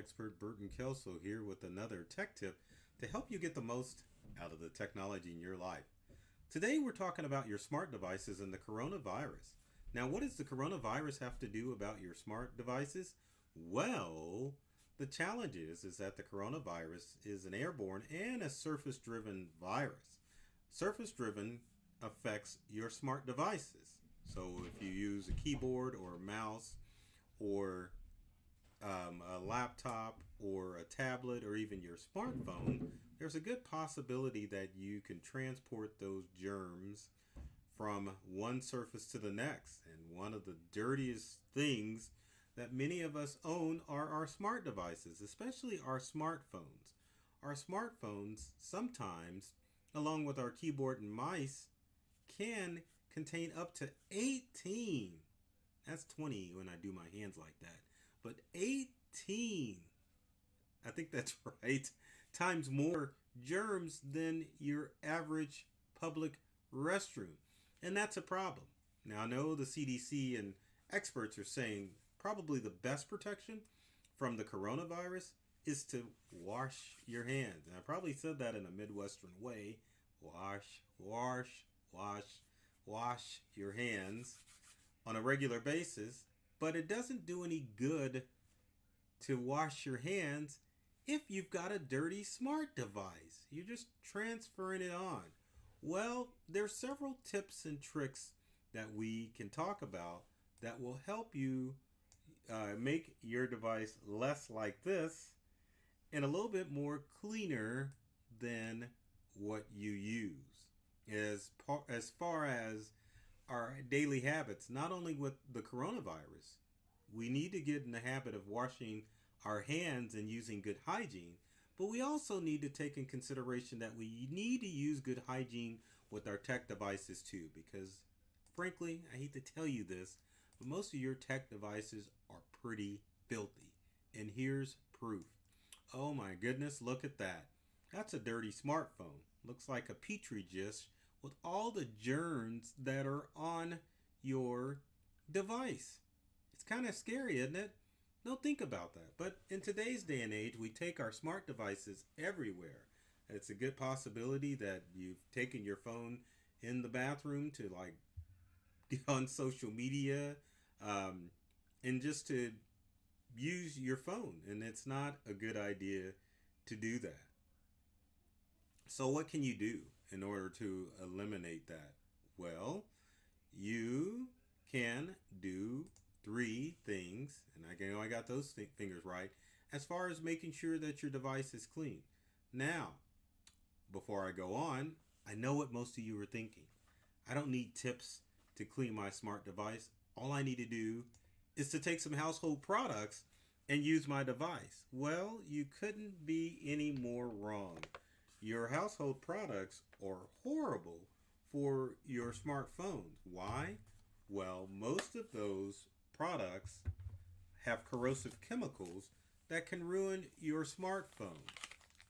expert Burton Kelso here with another tech tip to help you get the most out of the technology in your life. Today we're talking about your smart devices and the coronavirus. Now, what does the coronavirus have to do about your smart devices? Well, the challenge is that the coronavirus is an airborne and a surface-driven virus. Surface-driven affects your smart devices. So if you use a keyboard or a mouse or a laptop or a tablet or even your smartphone, there's a good possibility that you can transport those germs from one surface to the next. And one of the dirtiest things that many of us own are our smart devices, especially our smartphones. Our smartphones sometimes, along with our keyboard and mice, can contain up to 18. That's 20 when I do my hands like that. But 18, I think that's right, times more germs than your average public restroom. And that's a problem. Now, I know the CDC and experts are saying probably the best protection from the coronavirus is to wash your hands. And I probably said that in a Midwestern way. Wash, wash, wash, wash your hands on a regular basis. But it doesn't do any good to wash your hands if you've got a dirty smart device. You're just transferring it on. Well, there's several tips and tricks that we can talk about that will help you make your device less like this and a little bit more cleaner than what you use. As far as our daily habits, not only with the coronavirus, we need to get in the habit of washing our hands and using good hygiene, but we also need to take in consideration that we need to use good hygiene with our tech devices too, because frankly, I hate to tell you this, but most of your tech devices are pretty filthy. And here's proof. Oh my goodness, look at that. That's a dirty smartphone. Looks like a petri dish with all the germs that are on your device. It's kind of scary, isn't it? Don't think about that. But in today's day and age, we take our smart devices everywhere. It's a good possibility that you've taken your phone in the bathroom to get on social media and just to use your phone. And it's not a good idea to do that. So what can you do in order to eliminate that? Well, you can do three things, and I know I got those fingers right, as far as making sure that your device is clean. Now, before I go on, I know what most of you are thinking. I don't need tips to clean my smart device. All I need to do is to take some household products and use my device. Well, you couldn't be any more wrong. Your household products are horrible for your smartphones. Why? Well, most of those products have corrosive chemicals that can ruin your smartphone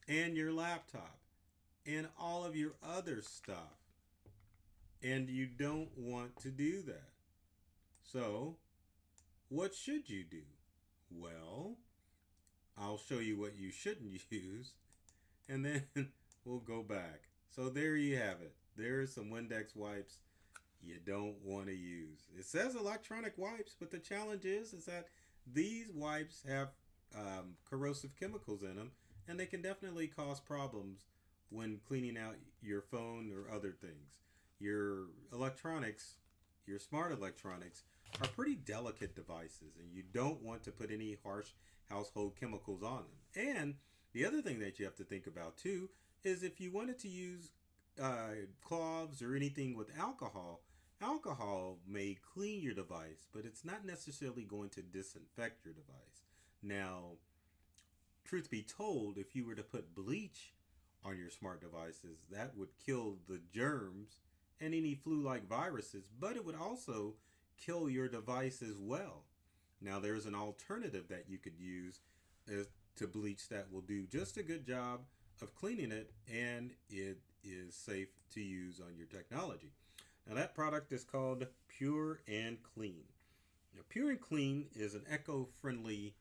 and your laptop and all of your other stuff. And you don't want to do that. So, what should you do? Well, I'll show you what you shouldn't use, and then we'll go back. So there you have it. There's some Windex wipes you don't want to use. It says electronic wipes, but the challenge is that these wipes have corrosive chemicals in them, and they can definitely cause problems when cleaning out your phone or other things. Your electronics, your smart electronics, are pretty delicate devices, and you don't want to put any harsh household chemicals on them. And the other thing that you have to think about too is if you wanted to use cloves or anything with alcohol, alcohol may clean your device, but it's not necessarily going to disinfect your device. Now, truth be told, if you were to put bleach on your smart devices, that would kill the germs and any flu-like viruses, but it would also kill your device as well. Now, there's an alternative that you could use to bleach that will do just a good job of cleaning it, and it is safe to use on your technology. Now, that product is called Pure and Clean. Now, Pure and Clean is an eco-friendly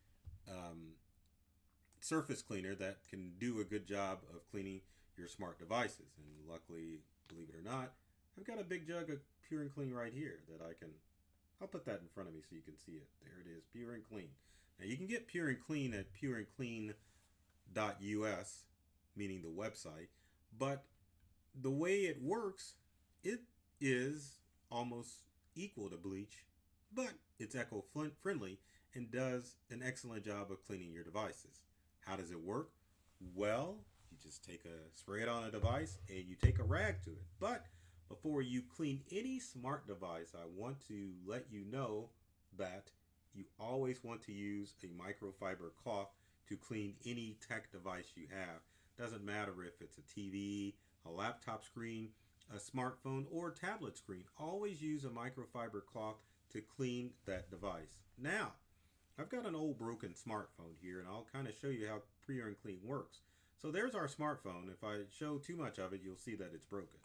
surface cleaner that can do a good job of cleaning your smart devices. And luckily, believe it or not, I've got a big jug of Pure and Clean right here that I'll put that in front of me so you can see it. There it is, Pure and Clean. Now you can get Pure and Clean at pureandclean.us, meaning the website, but the way it works, it is almost equal to bleach, but it's eco-friendly and does an excellent job of cleaning your devices. How does it work? Well, you just spray it on a device and you take a rag to it. But before you clean any smart device, I want to let you know that you always want to use a microfiber cloth to clean any tech device you have. Doesn't matter if it's a TV, a laptop screen, a smartphone, or tablet screen. Always use a microfiber cloth to clean that device. Now, I've got an old broken smartphone here, and I'll kind of show you how Pure and Clean works. So there's our smartphone. If I show too much of it, you'll see that it's broken.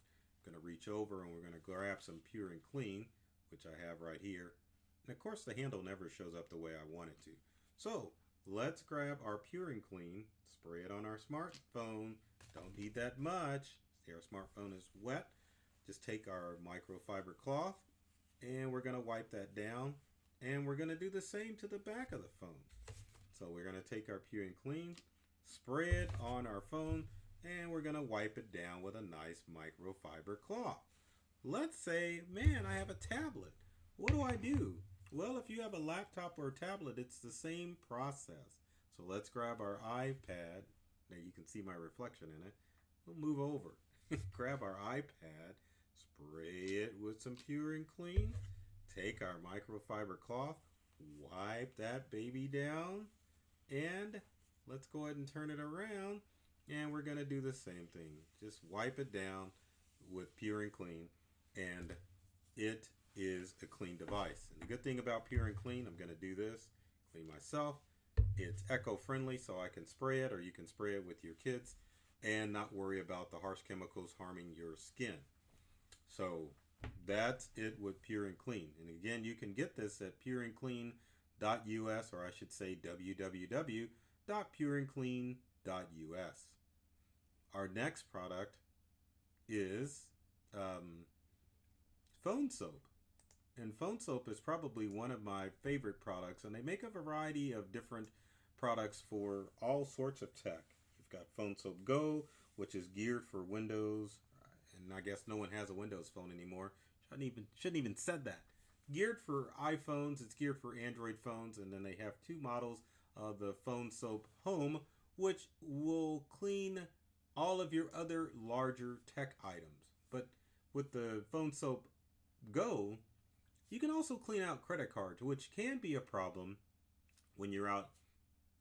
I'm going to reach over and we're going to grab some Pure and Clean, which I have right here. And of course, the handle never shows up the way I want it to. So let's grab our Pure and Clean, spray it on our smartphone. Don't need that much. See, our smartphone is wet. Just take our microfiber cloth and we're going to wipe that down. And we're going to do the same to the back of the phone. So we're going to take our Pure and Clean, spray it on our phone, and we're going to wipe it down with a nice microfiber cloth. Let's say, man, I have a tablet. What do? Well, if you have a laptop or a tablet, it's the same process. So let's grab our iPad. Now you can see my reflection in it. We'll move over. Grab our iPad, spray it with some Pure and Clean. Take our microfiber cloth, wipe that baby down, and let's go ahead and turn it around. And we're going to do the same thing. Just wipe it down with Pure and Clean, and it is a clean device. And the good thing about Pure and Clean, I'm going to do this, clean myself. It's eco-friendly, so I can spray it, or you can spray it with your kids and not worry about the harsh chemicals harming your skin. So that's it with Pure and Clean. And again, you can get this at pureandclean.us, or I should say www.pureandclean.us. Our next product is phone soap. And phone soap is probably one of my favorite products, and they make a variety of different products for all sorts of tech. You've got Phone Soap Go, which is geared for Windows, and I guess no one has a Windows phone anymore. Shouldn't even said that. Geared for iPhones, it's geared for Android phones, and then they have two models of the Phone Soap Home, which will clean all of your other larger tech items. But with the Phone Soap Go, you can also clean out credit cards, which can be a problem when you're out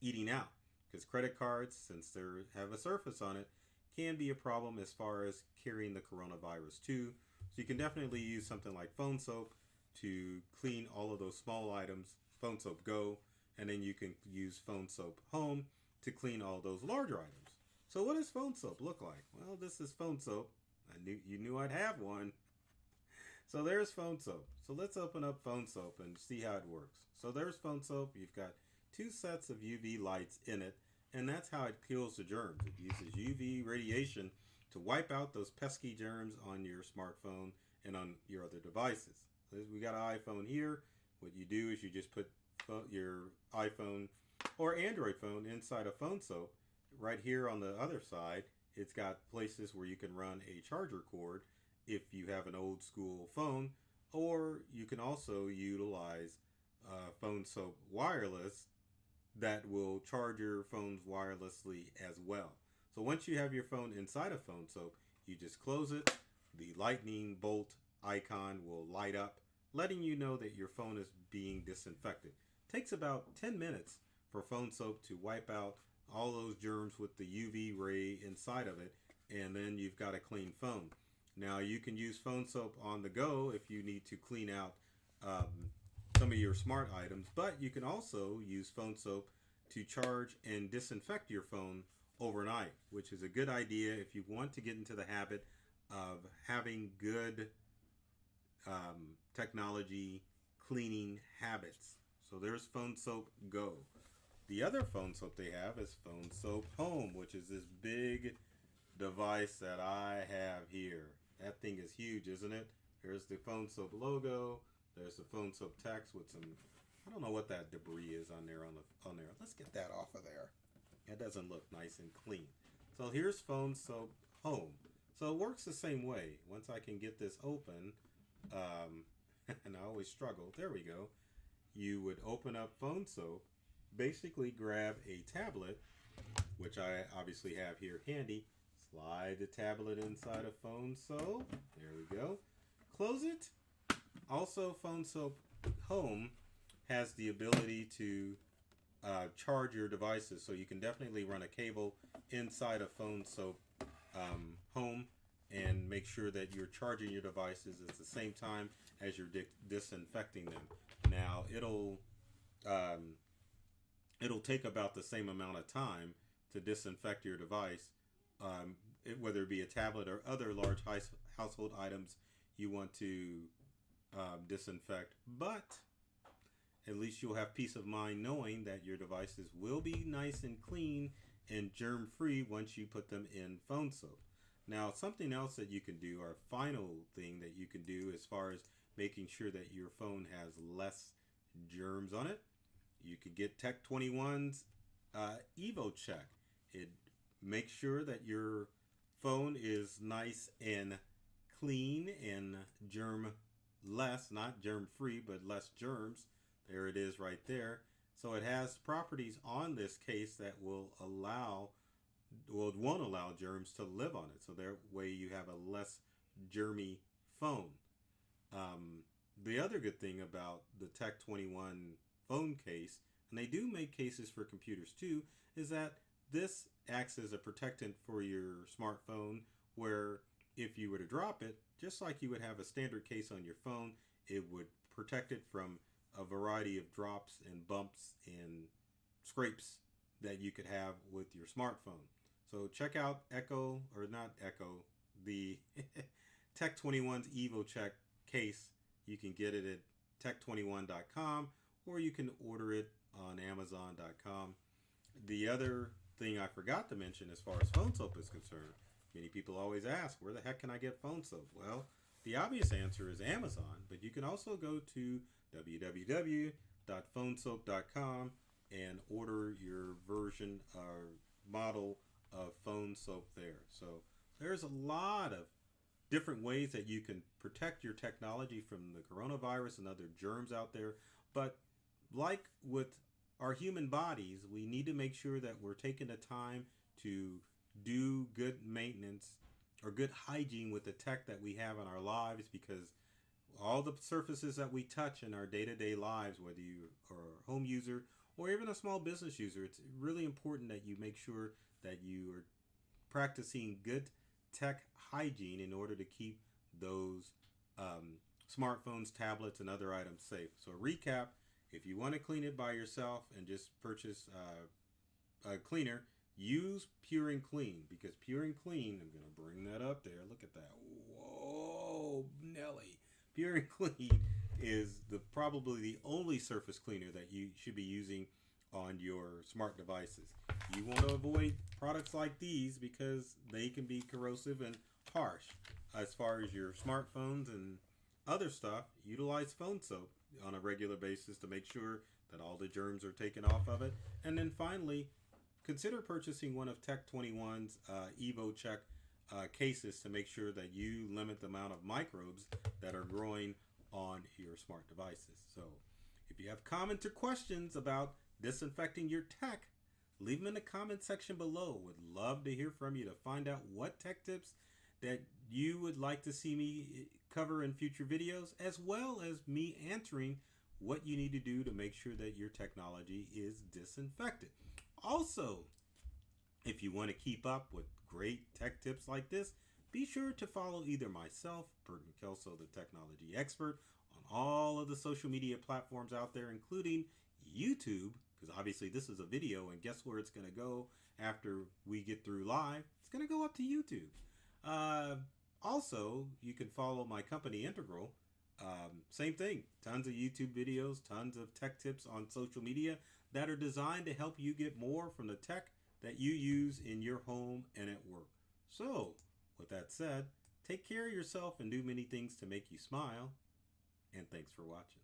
eating out, because credit cards, since they have a surface on it, can be a problem as far as carrying the coronavirus too. So you can definitely use something like Phone Soap to clean all of those small items, Phone Soap Go, and then you can use Phone Soap Home to clean all those larger items. So what does Phone Soap look like? Well, this is Phone Soap. You knew I'd have one. So there's Phone Soap. So let's open up Phone Soap and see how it works. So there's Phone Soap. You've got two sets of UV lights in it, and that's how it kills the germs. It uses UV radiation to wipe out those pesky germs on your smartphone and on your other devices. So we got an iPhone here. What you do is you just put your iPhone or Android phone inside a Phone Soap. Right here on the other side, it's got places where you can run a charger cord if you have an old school phone, or you can also utilize Phone Soap Wireless that will charge your phones wirelessly as well. So once you have your phone inside of Phone Soap, you just close it. The lightning bolt icon will light up, letting you know that your phone is being disinfected. It takes about 10 minutes for Phone Soap to wipe out all those germs with the UV ray inside of it, and then you've got a clean phone. Now you can use Phone Soap on the go if you need to clean out some of your smart items, but you can also use Phone Soap to charge and disinfect your phone overnight, which is a good idea if you want to get into the habit of having good technology cleaning habits. So there's Phone Soap Go. The other phone soap they have is Phone Soap Home, which is this big device that I have here. That thing is huge, isn't it? There's the Phone Soap logo. There's the Phone Soap text with some, I don't know what that debris is on there on there. Let's get that off of there. It doesn't look nice and clean. So here's Phone Soap Home. So it works the same way. Once I can get this open, and I always struggle. There we go. You would open up Phone Soap, basically grab a tablet, which I obviously have here handy. Slide the tablet inside of Phone Soap. There we go. Close it. Also, Phone Soap Home has the ability to charge your devices, so you can definitely run a cable inside of Phone Soap Home and make sure that you're charging your devices at the same time as you're disinfecting them. Now, it'll take about the same amount of time to disinfect your device, whether it be a tablet or other large household items you want to disinfect. But at least you'll have peace of mind knowing that your devices will be nice and clean and germ-free once you put them in Phone Soap. Now, something else that you can do, or final thing that you can do as far as making sure that your phone has less germs on it, you could get Tech 21's Evo Check. It makes sure that your phone is nice and clean and germ-less, not germ-free, but less germs. There it is right there. So it has properties on this case that won't allow germs to live on it. So that way you have a less germy phone. The other good thing about the Tech 21 phone case, and they do make cases for computers too, is that this acts as a protectant for your smartphone, where if you were to drop it, just like you would have a standard case on your phone, it would protect it from a variety of drops and bumps and scrapes that you could have with your smartphone. So check out the Tech 21's Evo Check case. You can get it at tech21.com, or you can order it on amazon.com. The other thing I forgot to mention as far as Phone Soap is concerned, many people always ask, where the heck can I get Phone Soap? Well, the obvious answer is Amazon, but you can also go to www.phonesoap.com and order your version or model of Phone Soap there. So there's a lot of different ways that you can protect your technology from the coronavirus and other germs out there. But like with our human bodies, we need to make sure that we're taking the time to do good maintenance or good hygiene with the tech that we have in our lives, because all the surfaces that we touch in our day-to-day lives, whether you are a home user or even a small business user, it's really important that you make sure that you are practicing good tech hygiene in order to keep those smartphones, tablets, and other items safe. So recap, if you want to clean it by yourself and just purchase a cleaner, use Pure and Clean, because Pure and Clean, I'm going to bring that up there. Look at that. Whoa, Nelly. Pure and Clean is probably the only surface cleaner that you should be using on your smart devices. You want to avoid products like these because they can be corrosive and harsh. As far as your smartphones and other stuff, utilize Phone Soap on a regular basis to make sure that all the germs are taken off of it. And then finally, consider purchasing one of Tech 21's Evo Check cases to make sure that you limit the amount of microbes that are growing on your smart devices. So if you have comments or questions about disinfecting your tech, leave them in the comment section below. Would love to hear from you to find out what tech tips that you would like to see me cover in future videos, as well as me answering what you need to do to make sure that your technology is disinfected. Also, if you want to keep up with great tech tips like this, be sure to follow either myself, Burton Kelso, the technology expert, on all of the social media platforms out there, including YouTube, because obviously this is a video, and guess where it's going to go after we get through live? It's going to go up to YouTube. Also, you can follow my company Integral. Same thing, tons of YouTube videos, tons of tech tips on social media. that are designed to help you get more from the tech that you use in your home and at work. So, with that said, take care of yourself and do many things to make you smile. And thanks for watching.